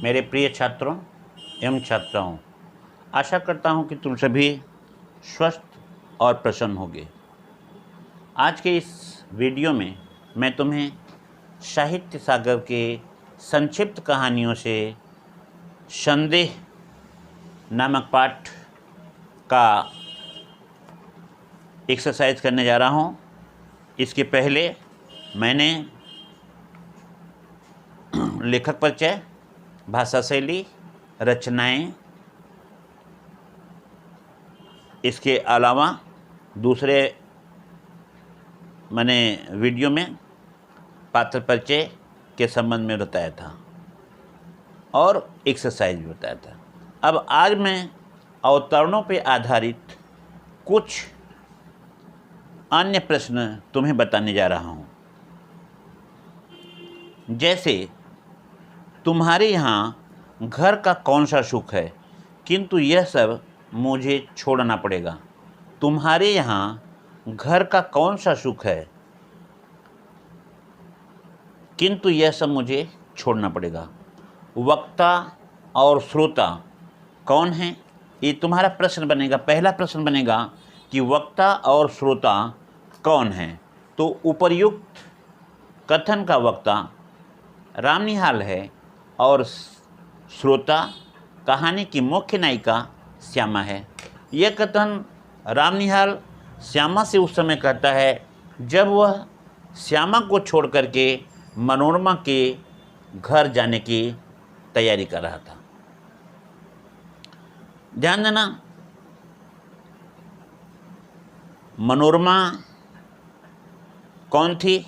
मेरे प्रिय छात्रों एवं छात्राओं, आशा करता हूं कि तुम सभी स्वस्थ और प्रसन्न होगे। आज के इस वीडियो में मैं तुम्हें साहित्य सागर के संक्षिप्त कहानियों से संदेह नामक पाठ का एक्सरसाइज करने जा रहा हूं। इसके पहले मैंने लेखक परिचय, भाषा शैली, रचनाएं, इसके अलावा दूसरे मैंने वीडियो में पात्र परिचय के संबंध में बताया था और एक्सरसाइज भी बताया था। अब आज मैं अवतरणों पर आधारित कुछ अन्य प्रश्न तुम्हें बताने जा रहा हूँ। जैसे तुम्हारे यहाँ घर का कौन सा सुख है, किंतु यह सब मुझे छोड़ना पड़ेगा। तुम्हारे यहाँ घर का कौन सा सुख है, किंतु यह सब मुझे छोड़ना पड़ेगा। वक्ता और श्रोता कौन है, ये तुम्हारा प्रश्न बनेगा। पहला प्रश्न बनेगा कि वक्ता और श्रोता कौन है। तो उपर्युक्त कथन का वक्ता रामनिहाल है और श्रोता कहानी की मुख्य नायिका श्यामा है। यह कथन रामनिहाल श्यामा से उस समय कहता है जब वह श्यामा को छोड़ करके मनोरमा के घर जाने की तैयारी कर रहा था। ध्यान देना, मनोरमा कौन थी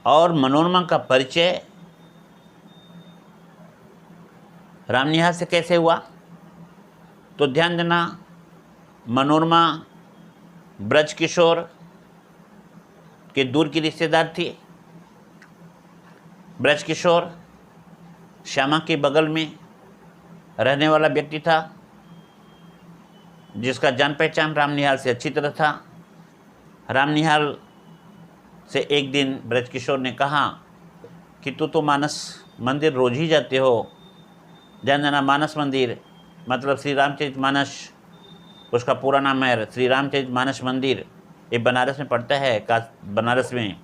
और मनोरमा का परिचय रामनिहाल से कैसे हुआ। तो ध्यान देना, मनोरमा ब्रजकिशोर के दूर की रिश्तेदार थी। ब्रजकिशोर श्यामा के बगल में रहने वाला व्यक्ति था, जिसका जान पहचान रामनिहाल से अच्छी तरह था। रामनिहाल से एक दिन ब्रजकिशोर ने कहा कि तू तो मानस मंदिर रोज ही जाते हो। ध्यान देना, मानस मंदिर मतलब श्री रामचरितमानस, उसका पूरा नाम है श्री रामचरितमानस मंदिर। ये बनारस में पड़ता है, बनारस में।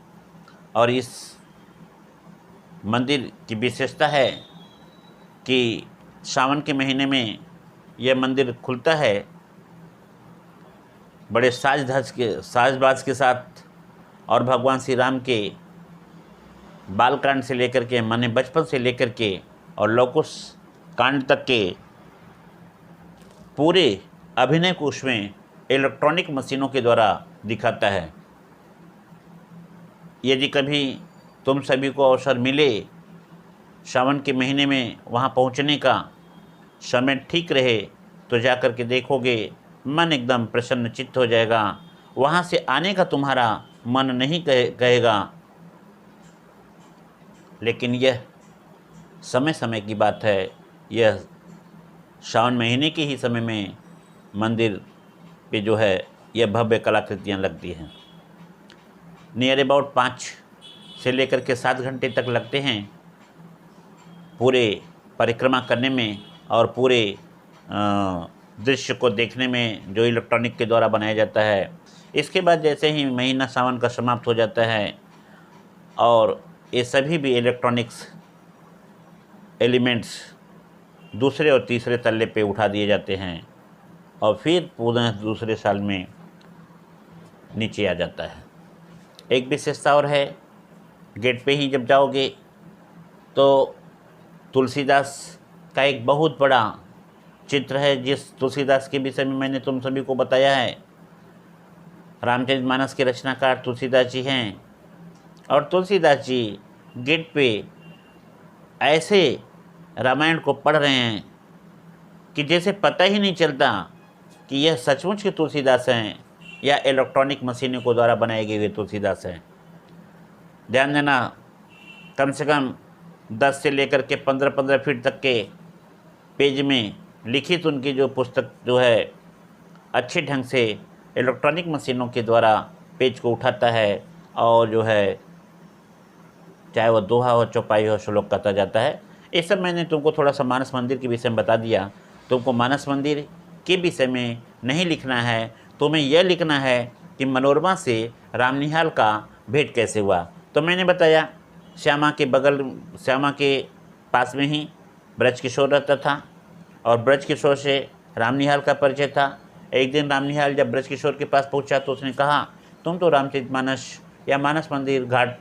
और इस मंदिर की विशेषता है कि सावन के महीने में यह मंदिर खुलता है बड़े साजबाज के साथ। और भगवान श्री राम के बालकांड से लेकर के, माने बचपन से लेकर के और लौकुश कांड तक के पूरे अभिनय को उसमें इलेक्ट्रॉनिक मशीनों के द्वारा दिखाता है। यदि कभी तुम सभी को अवसर मिले सावन के महीने में वहाँ पहुँचने का, समय ठीक रहे तो जा कर के देखोगे, मन एकदम प्रसन्न चित्त हो जाएगा। वहाँ से आने का तुम्हारा मन नहीं कहेगा। लेकिन यह समय समय की बात है। यह सावन महीने के ही समय में मंदिर पे जो है यह भव्य कलाकृतियाँ लगती हैं। नियर अबाउट 5 से लेकर के 7 घंटे तक लगते हैं पूरे परिक्रमा करने में और पूरे दृश्य को देखने में, जो इलेक्ट्रॉनिक के द्वारा बनाया जाता है। इसके बाद जैसे ही महीना सावन का समाप्त हो जाता है और ये सभी भी इलेक्ट्रॉनिक्स एलिमेंट्स दूसरे और तीसरे तल्ले पे उठा दिए जाते हैं और फिर पुनः दूसरे साल में नीचे आ जाता है। एक विशेषता और है, गेट पे ही जब जाओगे तो तुलसीदास का एक बहुत बड़ा चित्र है, जिस तुलसीदास के विषय में मैंने तुम सभी को बताया है। रामचरितमानस के रचनाकार तुलसीदास जी हैं और तुलसीदास जी गेट पे ऐसे रामायण को पढ़ रहे हैं कि जैसे पता ही नहीं चलता कि यह सचमुच के तुलसीदास हैं या इलेक्ट्रॉनिक मशीनों को द्वारा बनाए गए हुए तुलसीदास हैं। ध्यान देना, कम से कम 10 से लेकर के 15-15 फीट तक के पेज में लिखित उनकी जो पुस्तक जो है अच्छे ढंग से इलेक्ट्रॉनिक मशीनों के द्वारा पेज को उठाता है और जो है चाहे वो दोहा हो, चौपाई हो, श्लोक कहता जाता है। ये सब मैंने तुमको थोड़ा सा मानस मंदिर के विषय में बता दिया। तुमको मानस मंदिर के विषय में नहीं लिखना है, तुम्हें यह लिखना है कि मनोरमा से रामनिहाल का भेंट कैसे हुआ। तो मैंने बताया श्यामा के पास में ही ब्रजकिशोर रहता था और ब्रजकिशोर से रामनिहाल का परिचय था। एक दिन रामनिहाल जब ब्रजकिशोर के पास पहुंचा तो उसने कहा, तुम तो रामचरितमानस या मानस मंदिर घाट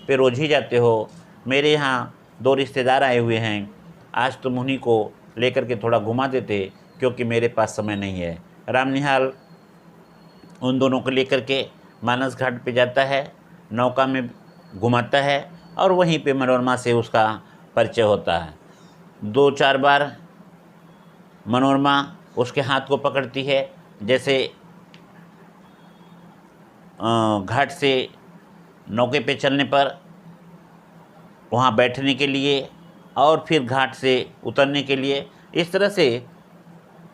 पे रोज ही जाते हो, मेरे यहाँ 2 रिश्तेदार आए हुए हैं, आज तुम उन्हीं को लेकर के थोड़ा घुमा देते क्योंकि मेरे पास समय नहीं है। रामनिहाल उन दोनों को लेकर के मानस घाट पे जाता है, नौका में घुमाता है और वहीं पे मनोरमा से उसका परिचय होता है। 2-4 बार मनोरमा उसके हाथ को पकड़ती है, जैसे घाट से नौके पे चलने पर वहाँ बैठने के लिए और फिर घाट से उतरने के लिए। इस तरह से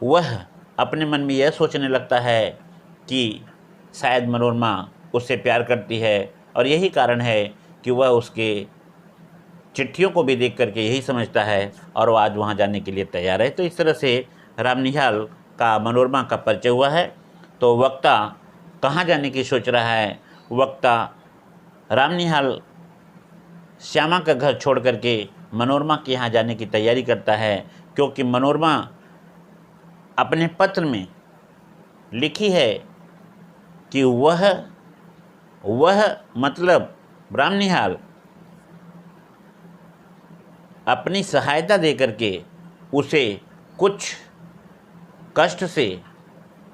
वह अपने मन में यह सोचने लगता है कि शायद मनोरमा उससे प्यार करती है और यही कारण है कि वह उसके चिट्ठियों को भी देख करके यही समझता है और वो आज वहाँ जाने के लिए तैयार है। तो इस तरह से रामनिहाल का मनोरमा का परिचय हुआ है। तो वक्ता कहाँ जाने की सोच रहा है? वक्ता रामनिहाल श्यामा का घर छोड़ करके मनोरमा के यहाँ जाने की तैयारी करता है, क्योंकि मनोरमा अपने पत्र में लिखी है कि वह मतलब रामनिहाल अपनी सहायता दे करके उसे कुछ कष्ट से,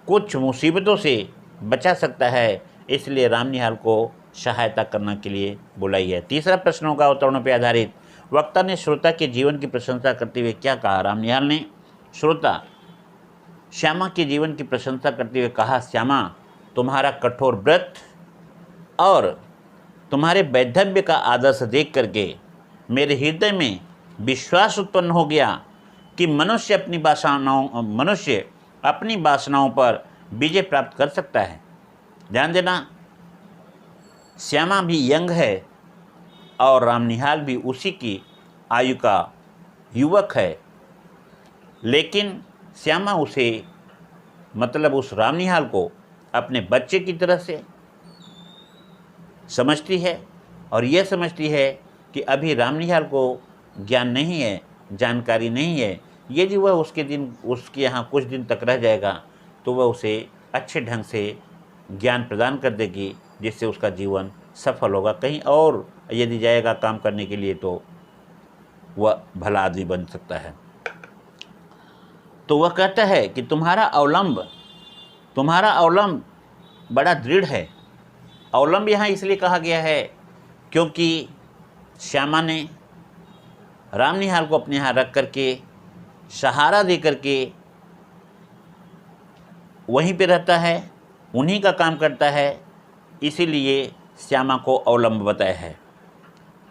कुछ मुसीबतों से बचा सकता है, इसलिए रामनिहाल को सहायता करने के लिए बुलाई है। तीसरा प्रश्न होगा अवतरणों पर आधारित। वक्ता ने श्रोता के जीवन की प्रशंसा करते हुए क्या कहा? रामनिहाल ने श्रोता श्यामा के जीवन की प्रशंसा करते हुए कहा, श्यामा, तुम्हारा कठोर व्रत और तुम्हारे वैधव्य का आदर्श देख करके मेरे हृदय में विश्वास उत्पन्न हो गया कि मनुष्य अपनी वासनाओं पर विजय प्राप्त कर सकता है। ध्यान देना, श्यामा भी यंग है और रामनिहाल भी उसी की आयु का युवक है, लेकिन श्यामा उसे मतलब उस रामनिहाल को अपने बच्चे की तरह से समझती है और यह समझती है कि अभी रामनिहाल को ज्ञान नहीं है, जानकारी नहीं है। यदि वह उसके यहाँ कुछ दिन तक रह जाएगा तो वह उसे अच्छे ढंग से ज्ञान प्रदान कर देगी, जिससे उसका जीवन सफल होगा। कहीं और यदि जाएगा काम करने के लिए तो वह भला आदमी बन सकता है। तो वह कहता है कि तुम्हारा अवलंब बड़ा दृढ़ है। अवलंब यहाँ इसलिए कहा गया है क्योंकि श्यामा ने रामनिहाल को अपने यहाँ रख करके सहारा दे करके वहीं पे रहता है, उन्हीं का काम करता है, इसीलिए श्यामा को अवलंब बताया है।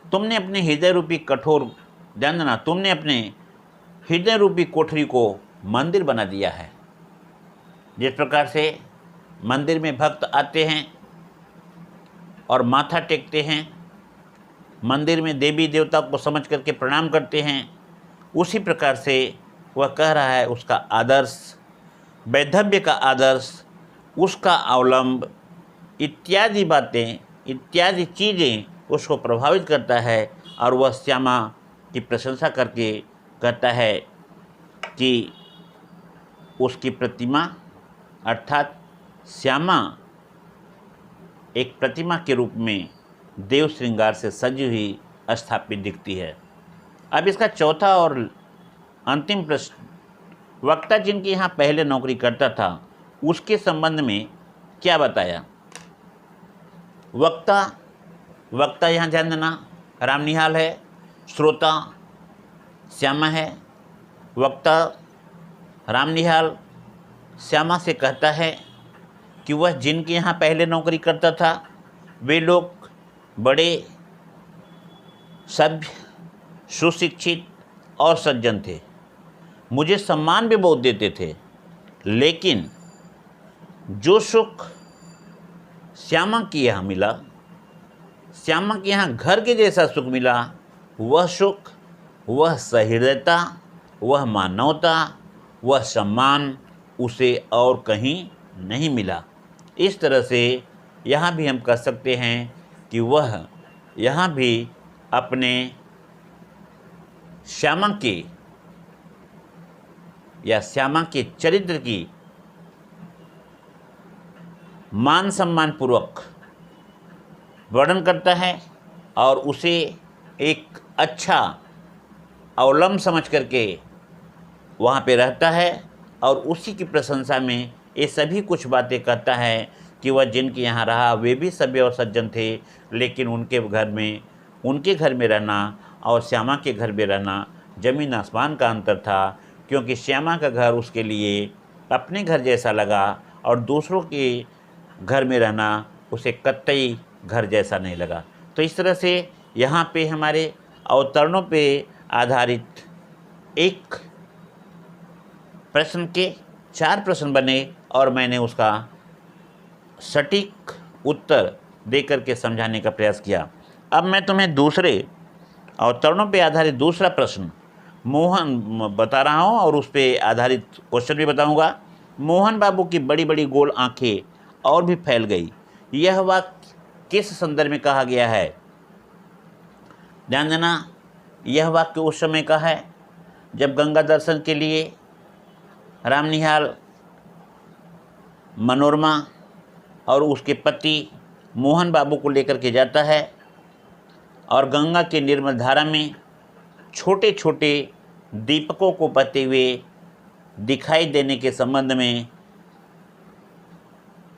तुमने अपने हृदय रूपी तुमने अपने हृदय रूपी कोठरी को मंदिर बना दिया है। जिस प्रकार से मंदिर में भक्त आते हैं और माथा टेकते हैं, मंदिर में देवी देवता को समझ करके प्रणाम करते हैं, उसी प्रकार से वह कह रहा है उसका आदर्श, वैधव्य का आदर्श, उसका अवलंब इत्यादि बातें, इत्यादि चीज़ें उसको प्रभावित करता है। और वह श्यामा की प्रशंसा करके कहता है कि उसकी प्रतिमा अर्थात श्यामा एक प्रतिमा के रूप में देव श्रृंगार से सजी हुई स्थापित दिखती है। अब इसका चौथा और अंतिम प्रश्न, वक्ता जिनके यहाँ पहले नौकरी करता था उसके संबंध में क्या बताया? वक्ता यहाँ ध्यान देना, रामनिहाल है, श्रोता श्यामा है। वक्ता रामनिहाल श्यामा से कहता है कि वह जिनके यहाँ पहले नौकरी करता था वे लोग बड़े सभ्य, सुशिक्षित और सज्जन थे, मुझे सम्मान भी बहुत देते थे, लेकिन जो सुख श्यामा की यहाँ मिला श्यामा के यहाँ घर के जैसा सुख मिला, वह सुख, वह सहृदयता, वह मानवता, वह सम्मान उसे और कहीं नहीं मिला। इस तरह से यहाँ भी हम कह सकते हैं कि वह यहाँ भी अपने श्यामा के या श्यामा के चरित्र की मान सम्मान पूर्वक वर्णन करता है और उसे एक अच्छा अवलंब समझ करके वहाँ पे रहता है और उसी की प्रशंसा में ये सभी कुछ बातें कहता है कि वह जिनके यहाँ रहा वे भी सभ्य और सज्जन थे, लेकिन उनके घर में रहना और श्यामा के घर में रहना ज़मीन आसमान का अंतर था, क्योंकि श्यामा का घर उसके लिए अपने घर जैसा लगा और दूसरों के घर में रहना उसे कतई घर जैसा नहीं लगा। तो इस तरह से यहाँ पे हमारे अवतरणों पे आधारित एक प्रश्न के 4 प्रश्न बने और मैंने उसका सटीक उत्तर देकर के समझाने का प्रयास किया। अब मैं तुम्हें दूसरे अवतरणों पे आधारित दूसरा प्रश्न मोहन बता रहा हूँ और उस पे आधारित क्वेश्चन भी बताऊँगा। मोहन बाबू की बड़ी बड़ी गोल आँखें और भी फैल गई, यह वाक्य किस संदर्भ में कहा गया है? ध्यान देना, यह वाक्य उस समय का है जब गंगा दर्शन के लिए रामनिहाल मनोरमा और उसके पति मोहन बाबू को लेकर के जाता है और गंगा के निर्मल धारा में छोटे छोटे दीपकों को बहते हुए दिखाई देने के संबंध में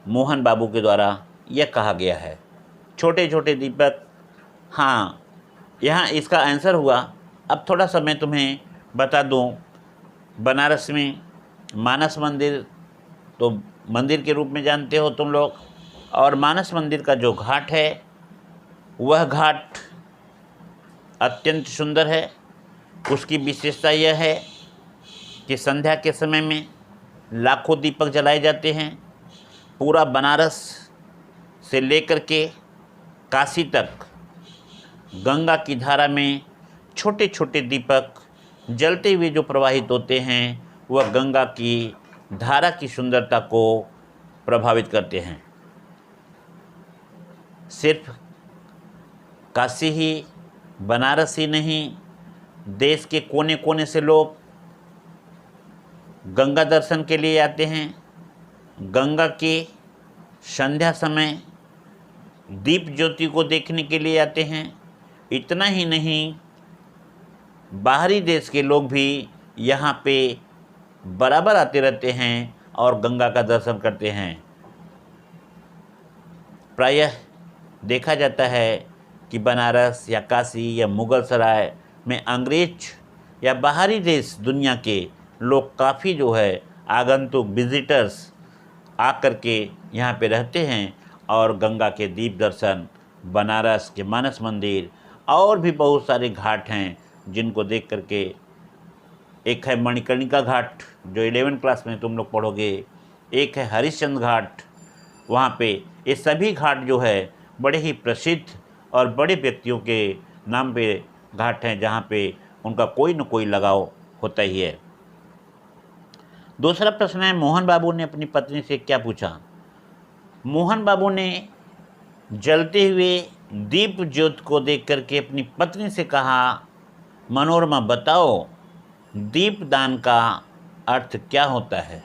मोहन बाबू के द्वारा यह कहा गया है। छोटे छोटे दीपक, हाँ, यहाँ इसका आंसर हुआ। अब थोड़ा सा मैं तुम्हें बता दूँ, बनारस में मानस मंदिर तो मंदिर के रूप में जानते हो तुम लोग, और मानस मंदिर का जो घाट है वह घाट अत्यंत सुंदर है। उसकी विशेषता यह है कि संध्या के समय में लाखों दीपक जलाए जाते हैं। पूरा बनारस से लेकर के काशी तक गंगा की धारा में छोटे छोटे दीपक जलते हुए जो प्रवाहित होते हैं वह गंगा की धारा की सुंदरता को प्रभावित करते हैं। सिर्फ काशी ही, बनारस ही नहीं, देश के कोने कोने से लोग गंगा दर्शन के लिए आते हैं। गंगा के संध्या समय दीप ज्योति को देखने के लिए आते हैं। इतना ही नहीं, बाहरी देश के लोग भी यहाँ पे बराबर आते रहते हैं और गंगा का दर्शन करते हैं। प्रायः देखा जाता है कि बनारस या काशी या मुगल सराय में अंग्रेज या बाहरी देश दुनिया के लोग काफ़ी जो है आगंतुक विजिटर्स आकर के यहाँ पे रहते हैं और गंगा के दीप दर्शन, बनारस के मानस मंदिर और भी बहुत सारे घाट हैं जिनको देख करके, एक है मणिकर्णिका घाट जो 11वीं क्लास में तुम लोग पढ़ोगे, एक है हरिश्चंद्र घाट, वहाँ पे ये सभी घाट जो है बड़े ही प्रसिद्ध और बड़े व्यक्तियों के नाम पे घाट हैं जहाँ पे उनका कोई न कोई लगाव होता ही है। दूसरा प्रश्न है, मोहन बाबू ने अपनी पत्नी से क्या पूछा? मोहन बाबू ने जलते हुए दीप ज्योत को देख करके अपनी पत्नी से कहा, मनोरमा बताओ दीपदान का अर्थ क्या होता है?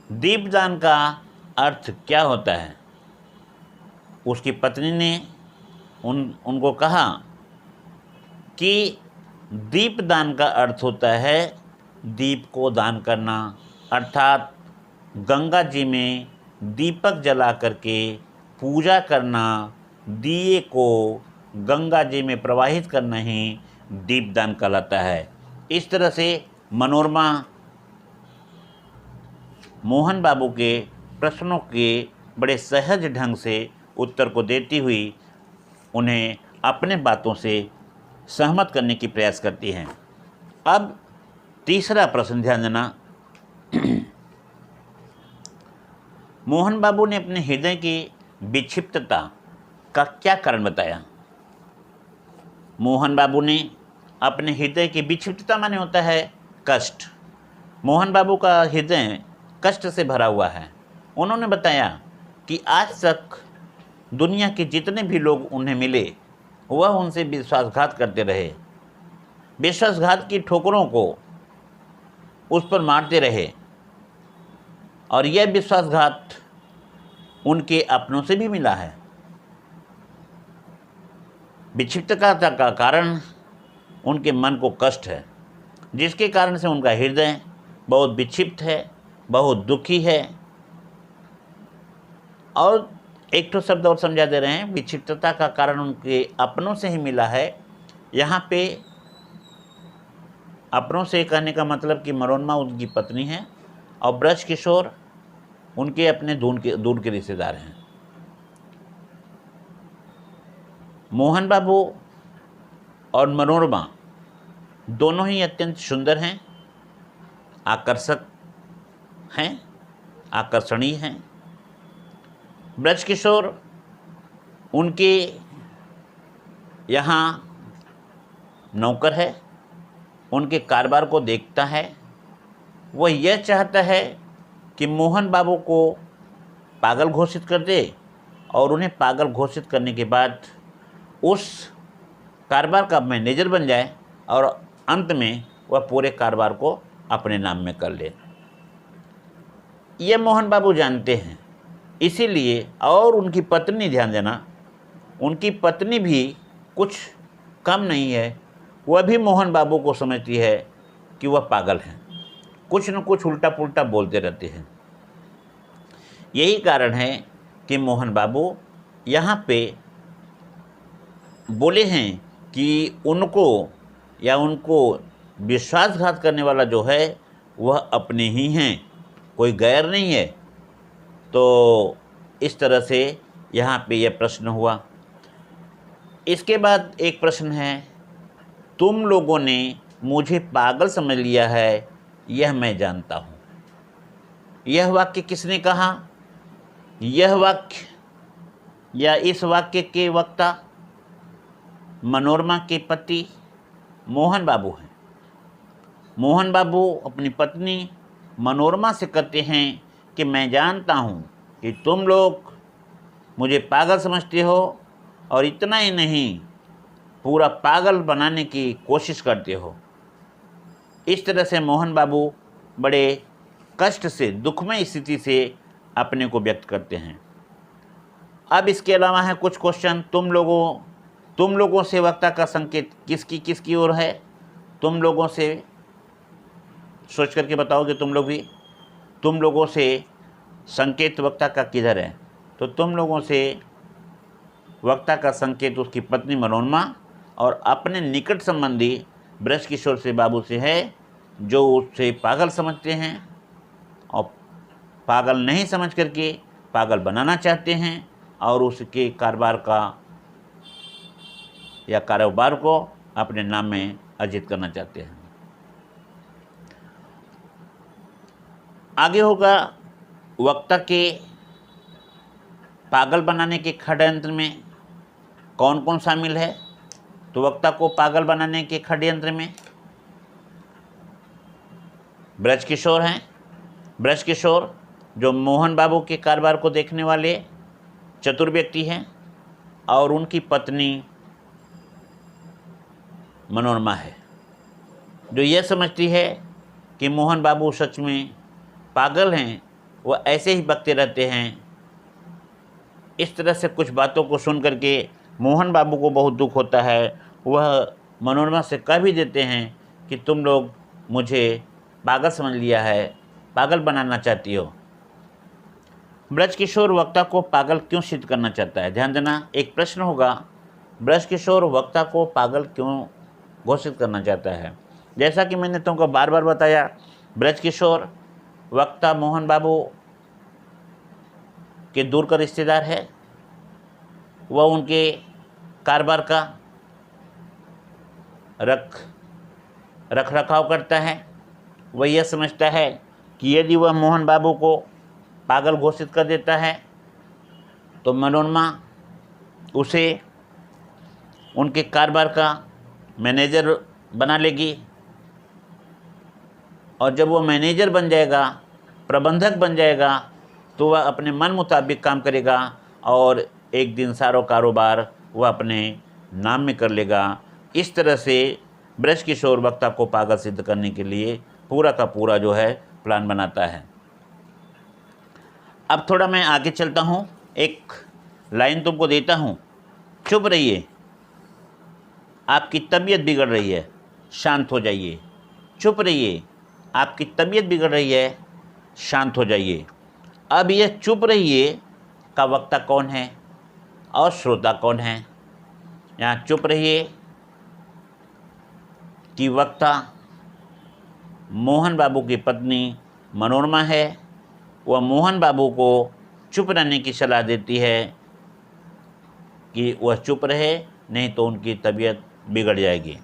दीपदान का अर्थ क्या होता है? उसकी पत्नी ने उनको कहा कि दीपदान का अर्थ होता है दीप को दान करना, अर्थात गंगा जी में दीपक जला करके पूजा करना, दिए को गंगा जी में प्रवाहित करना ही दीपदान कहलाता है। इस तरह से मनोरमा मोहन बाबू के प्रश्नों के बड़े सहज ढंग से उत्तर को देती हुई उन्हें अपने बातों से सहमत करने की प्रयास करती हैं। अब तीसरा प्रश्न ध्यान देना। मोहन बाबू ने अपने हृदय की विक्षिप्तता का क्या कारण बताया? मोहन बाबू ने अपने हृदय की विक्षिप्तता माने होता है कष्ट। मोहन बाबू का हृदय कष्ट से भरा हुआ है। उन्होंने बताया कि आज तक दुनिया के जितने भी लोग उन्हें मिले वह उनसे विश्वासघात करते रहे, विश्वासघात की ठोकरों को उस पर मारते रहे, और यह विश्वासघात उनके अपनों से भी मिला है। विक्षिप्तता का कारण उनके मन को कष्ट है, जिसके कारण से उनका हृदय बहुत विक्षिप्त है, बहुत दुखी है। और एक तो शब्द और समझा दे रहे हैं, विक्षिप्तता का कारण उनके अपनों से ही मिला है। यहाँ पे अपनों से कहने का मतलब कि मनोरमा उनकी पत्नी है और ब्रज किशोर उनके अपने दूर के रिश्तेदार हैं। मोहन बाबू और मनोरमा दोनों ही अत्यंत सुंदर हैं, आकर्षक हैं, आकर्षणीय हैं। ब्रज किशोर उनके यहाँ नौकर है, उनके कारोबार को देखता है। वह यह चाहता है कि मोहन बाबू को पागल घोषित कर दे और उन्हें पागल घोषित करने के बाद उस कारोबार का मैनेजर बन जाए और अंत में वह पूरे कारोबार को अपने नाम में कर ले। यह मोहन बाबू जानते हैं, इसीलिए। और उनकी पत्नी, ध्यान देना, उनकी पत्नी भी कुछ कम नहीं है। वह भी मोहन बाबू को समझती है कि वह पागल हैं, कुछ न कुछ उल्टा पुल्टा बोलते रहते हैं। यही कारण है कि मोहन बाबू यहाँ पे बोले हैं कि उनको विश्वासघात करने वाला जो है वह अपने ही हैं, कोई गैर नहीं है। तो इस तरह से यहाँ पे यह प्रश्न हुआ। इसके बाद एक प्रश्न है, तुम लोगों ने मुझे पागल समझ लिया है, यह मैं जानता हूँ। यह वाक्य किसने कहा? यह वाक्य या इस वाक्य के वक्ता मनोरमा के पति मोहन बाबू हैं। मोहन बाबू अपनी पत्नी मनोरमा से कहते हैं कि मैं जानता हूँ कि तुम लोग मुझे पागल समझते हो, और इतना ही नहीं, पूरा पागल बनाने की कोशिश करते हो। इस तरह से मोहन बाबू बड़े कष्ट से, दुखमय स्थिति से अपने को व्यक्त करते हैं। अब इसके अलावा है कुछ क्वेश्चन। तुम लोगों से वक्ता का संकेत किसकी ओर है? तुम लोगों से सोच करके बताओगे तुम लोग भी। तुम लोगों से संकेत वक्ता का किधर है? तो तुम लोगों से वक्ता का संकेत उसकी पत्नी मनोरमा और अपने निकट संबंधी ब्रज किशोर से बाबू से है, जो उससे पागल समझते हैं और पागल नहीं समझ करके पागल बनाना चाहते हैं और उसके कारोबार को अपने नाम में अर्जित करना चाहते हैं। आगे होगा, वक्ता के पागल बनाने के षड्यंत्र में कौन कौन शामिल है? तो वक्ता को पागल बनाने के षड्यंत्र में ब्रज किशोर हैं। ब्रज किशोर जो मोहन बाबू के कारोबार को देखने वाले चतुर व्यक्ति हैं, और उनकी पत्नी मनोरमा है, जो यह समझती है कि मोहन बाबू सच में पागल हैं, वह ऐसे ही बकते रहते हैं। इस तरह से कुछ बातों को सुन करके मोहन बाबू को बहुत दुख होता है। वह मनोरमा से कह भी देते हैं कि तुम लोग मुझे पागल समझ लिया है, पागल बनाना चाहती हो। ब्रज किशोर वक्ता को पागल क्यों सिद्ध करना चाहता है? ध्यान देना, एक प्रश्न होगा, ब्रज किशोर वक्ता को पागल क्यों घोषित करना चाहता है? जैसा कि मैंने तुमको बार बार बताया, ब्रज किशोर वक्ता मोहन बाबू के दूर का रिश्तेदार है। वह उनके कारोबार का रख रखाव करता है। वह यह समझता है कि यदि वह मोहन बाबू को पागल घोषित कर देता है तो मनोरमा उसे उनके कारोबार का मैनेजर बना लेगी, और जब वो मैनेजर बन जाएगा, प्रबंधक बन जाएगा, तो वह अपने मन मुताबिक काम करेगा और एक दिन सारा कारोबार वह अपने नाम में कर लेगा। इस तरह से बृजकिशोर वक्ता को पागल सिद्ध करने के लिए पूरा का पूरा जो है प्लान बनाता है। अब थोड़ा मैं आगे चलता हूँ, एक लाइन तुमको देता हूँ, चुप रहिए, आपकी तबीयत बिगड़ रही है, शांत हो जाइए। चुप रहिए, आपकी तबीयत बिगड़ रही है, शांत हो जाइए। अब यह चुप रहिए का वक्ता कौन है और श्रोता कौन है? यहाँ चुप रहिए की वक्ता मोहन बाबू की पत्नी मनोरमा है। वह मोहन बाबू को चुप रहने की सलाह देती है कि वह चुप रहे, नहीं तो उनकी तबीयत बिगड़ जाएगी।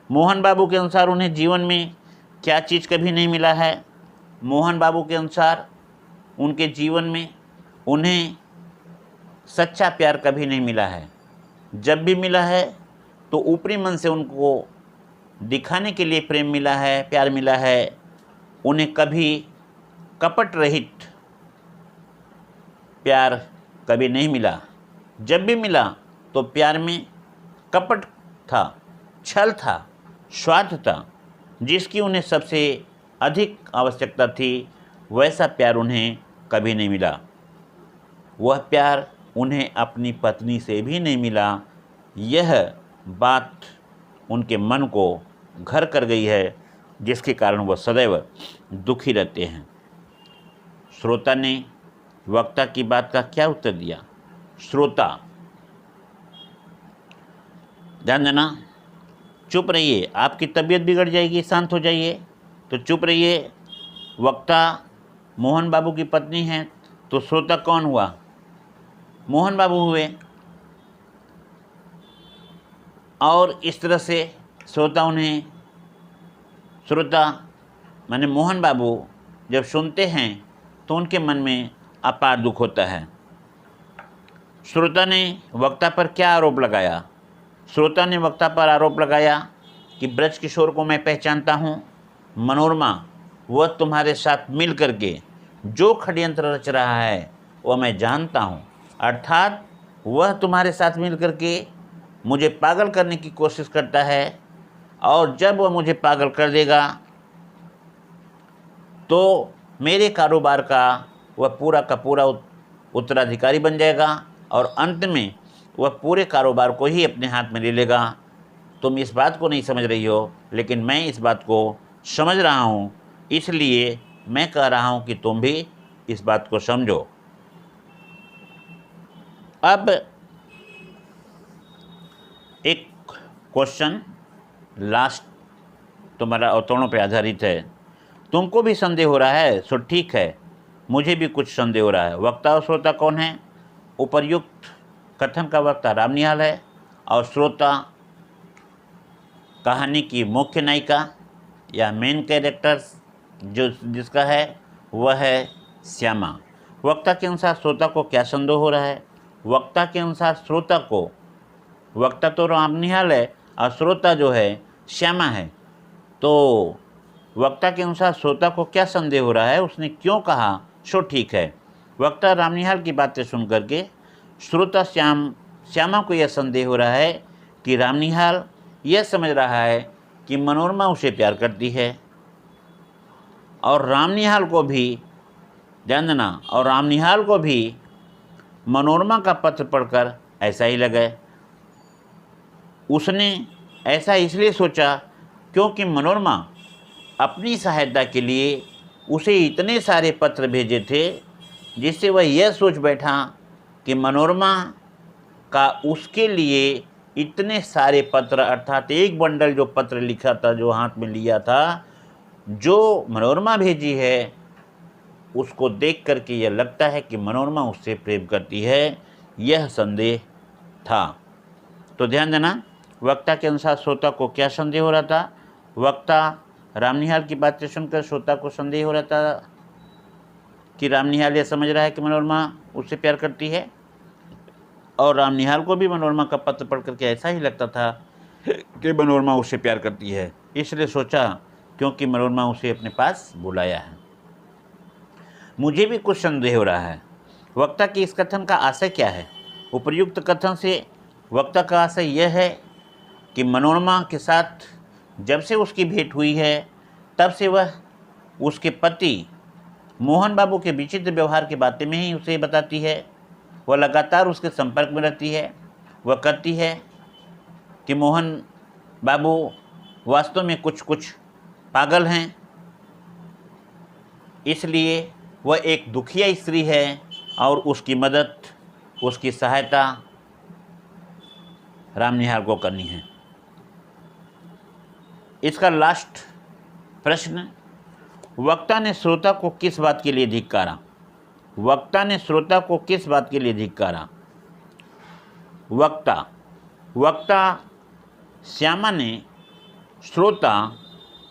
मोहन बाबू के अनुसार उन्हें जीवन में क्या चीज़ कभी नहीं मिला है? मोहन बाबू के अनुसार उनके जीवन में उन्हें सच्चा प्यार कभी नहीं मिला है। जब भी मिला है तो ऊपरी मन से उनको दिखाने के लिए प्रेम मिला है, प्यार मिला है। उन्हें कभी कपट रहित प्यार कभी नहीं मिला। जब भी मिला तो प्यार में कपट था, छल था, स्वार्थ था। जिसकी उन्हें सबसे अधिक आवश्यकता थी, वैसा प्यार उन्हें कभी नहीं मिला। वह प्यार उन्हें अपनी पत्नी से भी नहीं मिला। यह बात उनके मन को घर कर गई है, जिसके कारण वह सदैव दुखी रहते हैं। श्रोता ने वक्ता की बात का क्या उत्तर दिया? श्रोता, ध्यान देना, चुप रहिए, आपकी तबीयत बिगड़ जाएगी, शांत हो जाइए। तो चुप रहिए, वक्ता मोहन बाबू की पत्नी है, तो श्रोता कौन हुआ? मोहन बाबू हुए। और इस तरह से श्रोता माने मोहन बाबू जब सुनते हैं तो उनके मन में अपार दुख होता है। श्रोता ने वक्ता पर क्या आरोप लगाया? श्रोता ने वक्ता पर आरोप लगाया कि बृजकिशोर को मैं पहचानता हूँ, मनोरमा वह तुम्हारे साथ मिल करके जो षड्यंत्र रच रहा है वह मैं जानता हूँ। अर्थात वह तुम्हारे साथ मिल करके मुझे पागल करने की कोशिश करता है, और जब वह मुझे पागल कर देगा तो मेरे कारोबार का वह पूरा का पूरा उत्तराधिकारी बन जाएगा, और अंत में वह पूरे कारोबार को ही अपने हाथ में ले लेगा। तुम इस बात को नहीं समझ रही हो, लेकिन मैं इस बात को समझ रहा हूँ, इसलिए मैं कह रहा हूँ कि तुम भी इस बात को समझो। अब एक क्वेश्चन लास्ट तुम्हारा अवतरणों पे आधारित है। तुमको भी संदेह हो रहा है, सो ठीक है, मुझे भी कुछ संदेह हो रहा है। वक्ता और श्रोता कौन है? उपर्युक्त कथन का वक्ता रामनिहाल है, और श्रोता कहानी की मुख्य नायिका या मेन कैरेक्टर्स जिसका है वह है श्यामा। वक्ता के अनुसार श्रोता को क्या संदेह हो रहा है? वक्ता के अनुसार श्रोता को, वक्ता तो रामनिहाल है और श्रोता जो है श्यामा है, तो वक्ता के अनुसार श्रोता को क्या संदेह हो रहा है? उसने क्यों कहा सो ठीक है? वक्ता रामनिहाल की बातें सुन करके श्रोता श्यामा को यह संदेह हो रहा है कि रामनिहाल यह समझ रहा है कि मनोरमा उसे प्यार करती है, और रामनिहाल को भी ध्यान देना, और रामनिहाल को भी मनोरमा का पत्र पढ़कर ऐसा ही लगा। उसने ऐसा इसलिए सोचा क्योंकि मनोरमा अपनी सहायता के लिए उसे इतने सारे पत्र भेजे थे, जिससे वह यह सोच बैठा कि मनोरमा का उसके लिए इतने सारे पत्र, अर्थात एक बंडल जो पत्र लिखा था, जो हाथ में लिया था, जो मनोरमा भेजी है, उसको देख करके यह लगता है कि मनोरमा उससे प्रेम करती है। यह संदेह था। तो ध्यान देना, वक्ता के अनुसार श्रोता को क्या संदेह हो रहा था? वक्ता रामनिहाल की बातें सुनकर श्रोता को संदेह हो रहा था कि रामनिहाल यह समझ रहा है कि मनोरमा उससे प्यार करती है। और रामनिहाल को भी मनोरमा का पत्र पढ़ करके ऐसा ही लगता था कि मनोरमा उससे प्यार करती है। इसलिए सोचा क्योंकि मनोरमा उसे अपने पास बुलाया है। मुझे भी कुछ संदेह हो रहा है, वक्ता की इस कथन का आशय क्या है? उपर्युक्त कथन से वक्ता का आशय यह है कि मनोरमा के साथ जब से उसकी भेंट हुई है तब से वह उसके पति मोहन बाबू के विचित्र व्यवहार की बातें में ही उसे बताती है। वह लगातार उसके संपर्क में रहती है। वह कहती है कि मोहन बाबू वास्तव में कुछ पागल हैं, इसलिए वह एक दुखिया स्त्री है और उसकी मदद, उसकी सहायता रामनिहाल को करनी है। इसका लास्ट प्रश्न, वक्ता ने श्रोता को किस बात के लिए धिक्कारा? वक्ता ने श्रोता को किस बात के लिए धिक्कारा? वक्ता श्यामा ने श्रोता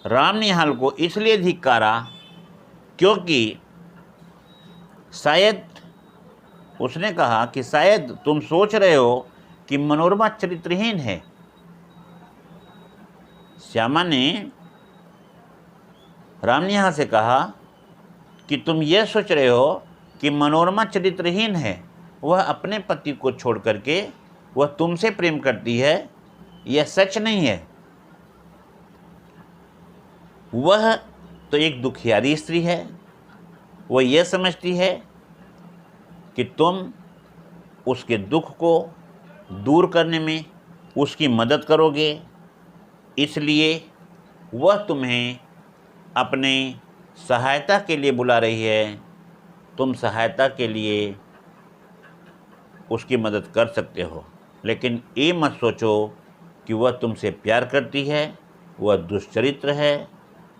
रामनिहाल को इसलिए धिक्कारा क्योंकि शायद उसने कहा कि शायद तुम सोच रहे हो कि मनोरमा चरित्रहीन है। श्यामा ने रामनिहाल से कहा कि तुम यह सोच रहे हो कि मनोरमा चरित्रहीन है, वह अपने पति को छोड़ करके वह तुमसे प्रेम करती है, यह सच नहीं है। वह तो एक दुखियारी स्त्री है। वह यह समझती है कि तुम उसके दुख को दूर करने में उसकी मदद करोगे, इसलिए वह तुम्हें अपने सहायता के लिए बुला रही है। तुम सहायता के लिए उसकी मदद कर सकते हो, लेकिन ये मत सोचो कि वह तुमसे प्यार करती है, वह दुष्चरित्र है,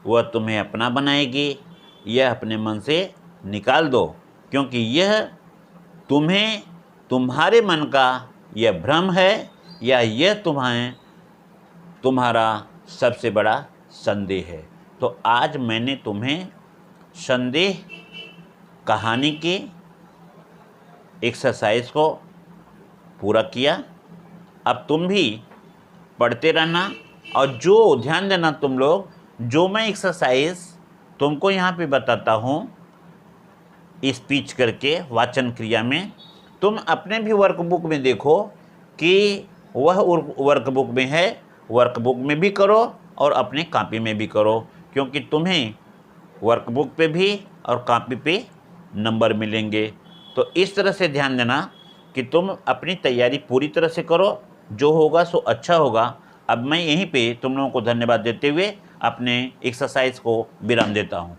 वह तुम्हें अपना बनाएगी। यह अपने मन से निकाल दो, क्योंकि यह तुम्हारे मन का यह भ्रम है, या यह तुम्हारा सबसे बड़ा संदेह है। तो आज मैंने तुम्हें संदेह कहानी के एक्सरसाइज को पूरा किया। अब तुम भी पढ़ते रहना, और जो ध्यान देना तुम लोग, जो मैं एक्सरसाइज तुमको यहाँ पे बताता हूँ स्पीच करके वाचन क्रिया में, तुम अपने भी वर्कबुक में देखो कि वह वर्कबुक में है, वर्कबुक में भी करो और अपने कॉपी में भी करो, क्योंकि तुम्हें वर्कबुक पे भी और कॉपी पे नंबर मिलेंगे। तो इस तरह से ध्यान देना कि तुम अपनी तैयारी पूरी तरह से करो, जो होगा सो अच्छा होगा। अब मैं यहीं पे तुम लोगों को धन्यवाद देते हुए अपने एक्सरसाइज को विराम देता हूँ।